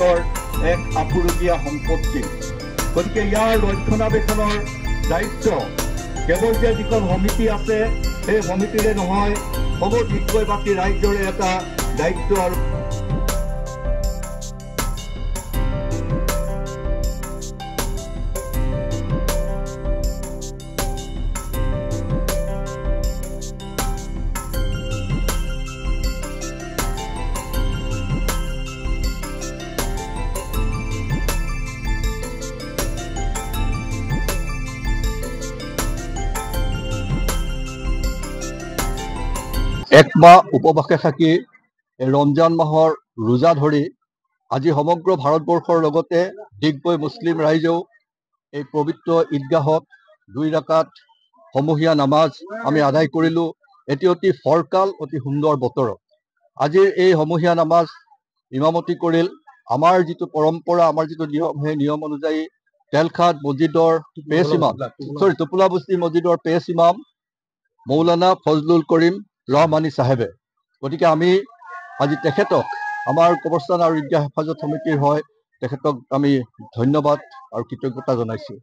সমাজৰ এক আপুৰুগীয়া সম্পত্তি। গতিকে ইয়াৰ ৰক্ষণাবেক্ষণৰ দায়িত্ব কেৱল যে যিখন সমিতি আছে সেই সমিতিৰে নহয়, সমধিককৈ বাকী ৰাইজৰে এটা দায়িত্ব। আৰু এক মাহ উপবাসে থাকি ৰমজান মাহৰ ৰোজা ধৰি আজি সমগ্ৰ ভাৰতবৰ্ষৰ লগতে দিগবৈ মুছলিম ৰাইজেও এই পবিত্ৰ ঈদগাহত 2 ৰাকাত সমূহীয়া নামাজ আমি আদায় কৰিলোঁ। এটি অতি ফৰকাল অতি সুন্দৰ বতৰত আজিৰ এই সমূহীয়া নামাজ ইমামতি কৰিল আমাৰ যিটো পৰম্পৰা, আমাৰ যিটো নিয়ম, সেই নিয়ম অনুযায়ী তেলখাট মছজিদৰ পেছ ইমাম টোপোলা বস্তি মছজিদৰ পেছ ইমাম মৌলানা ফজলুল কৰিম ৰহমানী চাহেবে। গতিকে আমি আজি তেখেতক আমাৰ কবৰস্থান আৰু ঈদগাহ হেফাজত সমিতিৰ হয় তেখেতক আমি ধন্যবাদ আৰু কৃতজ্ঞতা জনাইছোঁ।